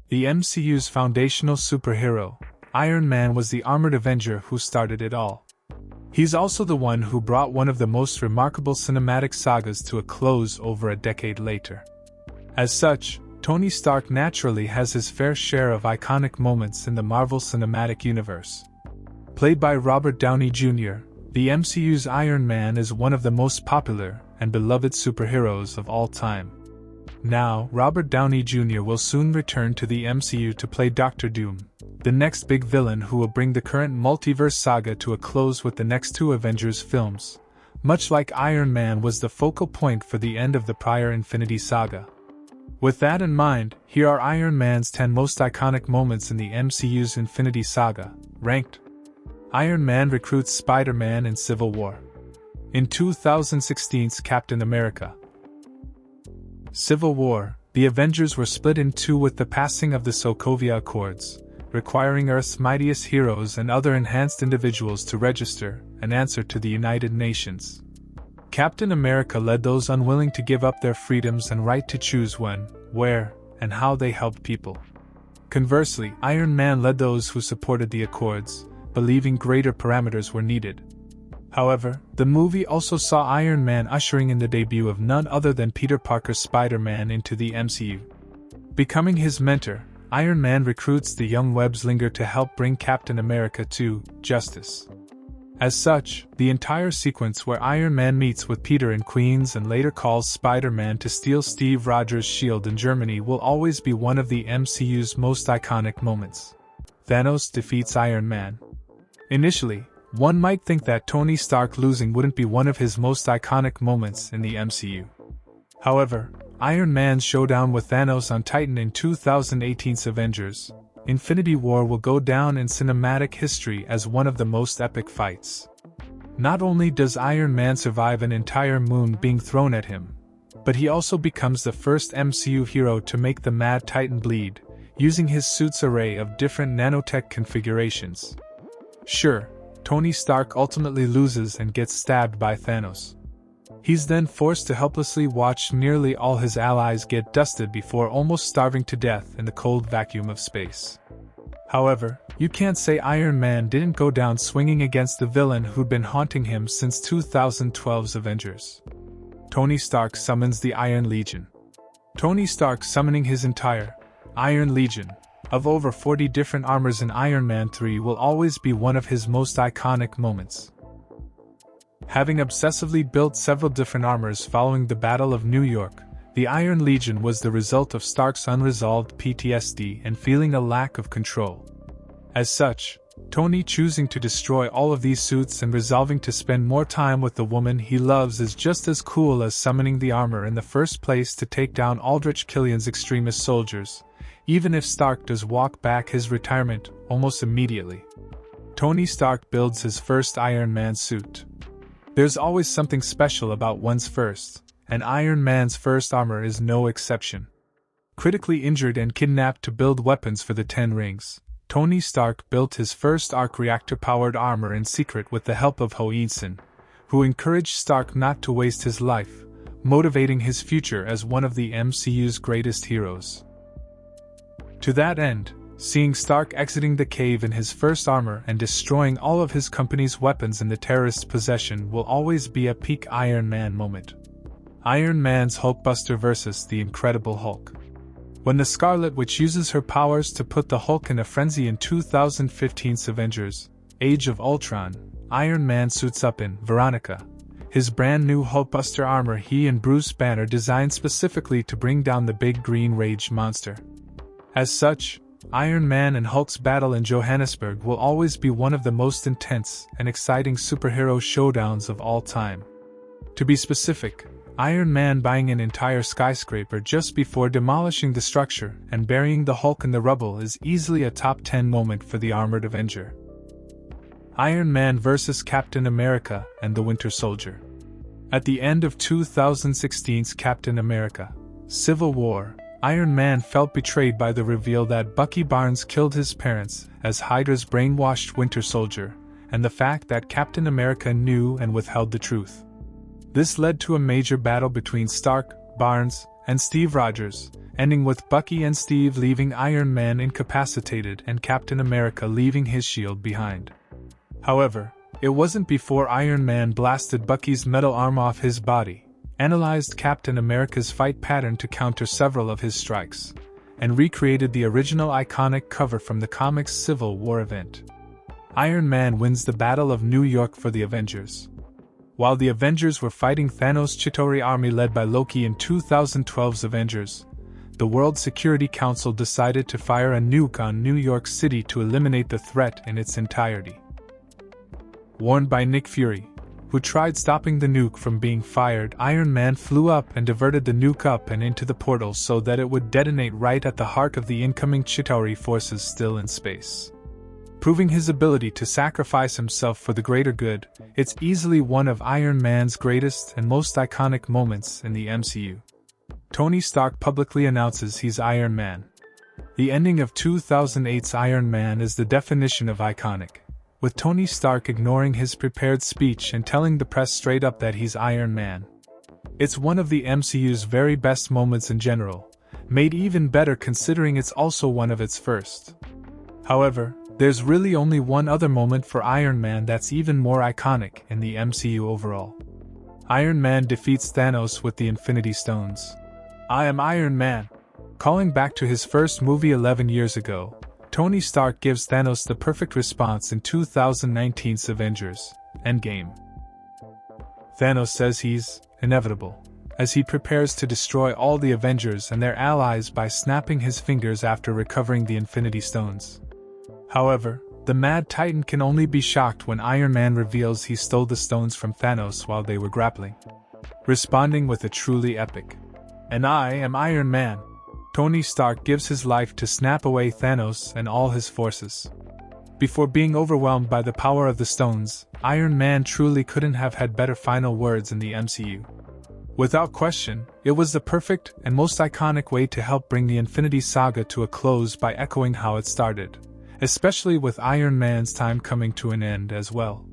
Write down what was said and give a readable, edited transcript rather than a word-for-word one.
The MCU's foundational superhero, Iron Man, was the armored Avenger who started it all. He's also the one who brought one of the most remarkable cinematic sagas to a close over a decade later. As such, Tony Stark naturally has his fair share of iconic moments in the Marvel Cinematic Universe. Played by Robert Downey Jr., the MCU's Iron Man is one of the most popular and beloved superheroes of all time. Now, Robert Downey Jr. will soon return to the MCU to play Doctor Doom, the next big villain who will bring the current multiverse saga to a close with the next two Avengers films, much like Iron Man was the focal point for the end of the prior Infinity Saga. With that in mind, here are Iron Man's 10 most iconic moments in the MCU's Infinity Saga, ranked. Iron Man recruits Spider-Man in Civil War. In 2016's Captain America Civil War, the Avengers were split in two with the passing of the Sokovia Accords, requiring Earth's mightiest heroes and other enhanced individuals to register and answer to the United Nations. Captain America led those unwilling to give up their freedoms and right to choose when, where, and how they helped people. Conversely, Iron Man led those who supported the Accords, believing greater parameters were needed. However, the movie also saw Iron Man ushering in the debut of none other than Peter Parker's Spider-Man into the MCU. Becoming his mentor, Iron Man recruits the young Web-Slinger to help bring Captain America to justice. As such, the entire sequence where Iron Man meets with Peter in Queens and later calls Spider-Man to steal Steve Rogers' shield in Germany will always be one of the MCU's most iconic moments. Thanos defeats Iron Man. Initially, one might think that Tony Stark losing wouldn't be one of his most iconic moments in the MCU. However, Iron Man's showdown with Thanos on Titan in 2018's Avengers, Infinity War will go down in cinematic history as one of the most epic fights. Not only does Iron Man survive an entire moon being thrown at him, but he also becomes the first MCU hero to make the Mad Titan bleed, using his suit's array of different nanotech configurations. Sure, Tony Stark ultimately loses and gets stabbed by Thanos. He's then forced to helplessly watch nearly all his allies get dusted before almost starving to death in the cold vacuum of space. However, you can't say Iron Man didn't go down swinging against the villain who'd been haunting him since 2012's Avengers. Tony Stark summons the Iron Legion. Tony Stark summoning his entire Iron Legion of over 40 different armors in Iron Man 3 will always be one of his most iconic moments. Having obsessively built several different armors following the Battle of New York, the Iron Legion was the result of Stark's unresolved PTSD and feeling a lack of control. As such, Tony choosing to destroy all of these suits and resolving to spend more time with the woman he loves is just as cool as summoning the armor in the first place to take down Aldrich Killian's extremist soldiers, even if Stark does walk back his retirement almost immediately. Tony Stark builds his first Iron Man suit. There's always something special about one's first, and Iron Man's first armor is no exception. Critically injured and kidnapped to build weapons for the Ten Rings, Tony Stark built his first arc reactor-powered armor in secret with the help of Ho-Insen, who encouraged Stark not to waste his life, motivating his future as one of the MCU's greatest heroes. To that end, seeing Stark exiting the cave in his first armor and destroying all of his company's weapons in the terrorists' possession will always be a peak Iron Man moment. Iron Man's Hulkbuster vs. the Incredible Hulk. When the Scarlet Witch uses her powers to put the Hulk in a frenzy in 2015's Avengers, Age of Ultron, Iron Man suits up in Veronica, his brand new Hulkbuster armor he and Bruce Banner designed specifically to bring down the big green rage monster. As such, Iron Man and Hulk's battle in Johannesburg will always be one of the most intense and exciting superhero showdowns of all time. To be specific, Iron Man buying an entire skyscraper just before demolishing the structure and burying the Hulk in the rubble is easily a top 10 moment for the Armored Avenger. Iron Man vs. Captain America and the Winter Soldier. At the end of 2016's Captain America: Civil War, Iron Man felt betrayed by the reveal that Bucky Barnes killed his parents as Hydra's brainwashed Winter Soldier, and the fact that Captain America knew and withheld the truth. This led to a major battle between Stark, Barnes, and Steve Rogers, ending with Bucky and Steve leaving Iron Man incapacitated and Captain America leaving his shield behind. However, it wasn't before Iron Man blasted Bucky's metal arm off his body, analyzed Captain America's fight pattern to counter several of his strikes, and recreated the original iconic cover from the comics' Civil War event. Iron Man wins the Battle of New York for the Avengers. While the Avengers were fighting Thanos' Chitauri army led by Loki in 2012's Avengers, the World Security Council decided to fire a nuke on New York City to eliminate the threat in its entirety. Warned by Nick Fury, who tried stopping the nuke from being fired, Iron Man flew up and diverted the nuke up and into the portal so that it would detonate right at the heart of the incoming Chitauri forces still in space. Proving his ability to sacrifice himself for the greater good, it's easily one of Iron Man's greatest and most iconic moments in the MCU. Tony Stark publicly announces he's Iron Man. The ending of 2008's Iron Man is the definition of iconic, with Tony Stark ignoring his prepared speech and telling the press straight up that he's Iron Man. It's one of the MCU's very best moments in general, made even better considering it's also one of its first. However, there's really only one other moment for Iron Man that's even more iconic in the MCU overall. Iron Man defeats Thanos with the Infinity Stones. "I am Iron Man." Calling back to his first movie 11 years ago, Tony Stark gives Thanos the perfect response in 2019's Avengers, Endgame. Thanos says he's inevitable, as he prepares to destroy all the Avengers and their allies by snapping his fingers after recovering the Infinity Stones. However, the Mad Titan can only be shocked when Iron Man reveals he stole the stones from Thanos while they were grappling. Responding with a truly epic, "And I am Iron Man," Tony Stark gives his life to snap away Thanos and all his forces. Before being overwhelmed by the power of the stones, Iron Man truly couldn't have had better final words in the MCU. Without question, it was the perfect and most iconic way to help bring the Infinity Saga to a close by echoing how it started, especially with Iron Man's time coming to an end as well.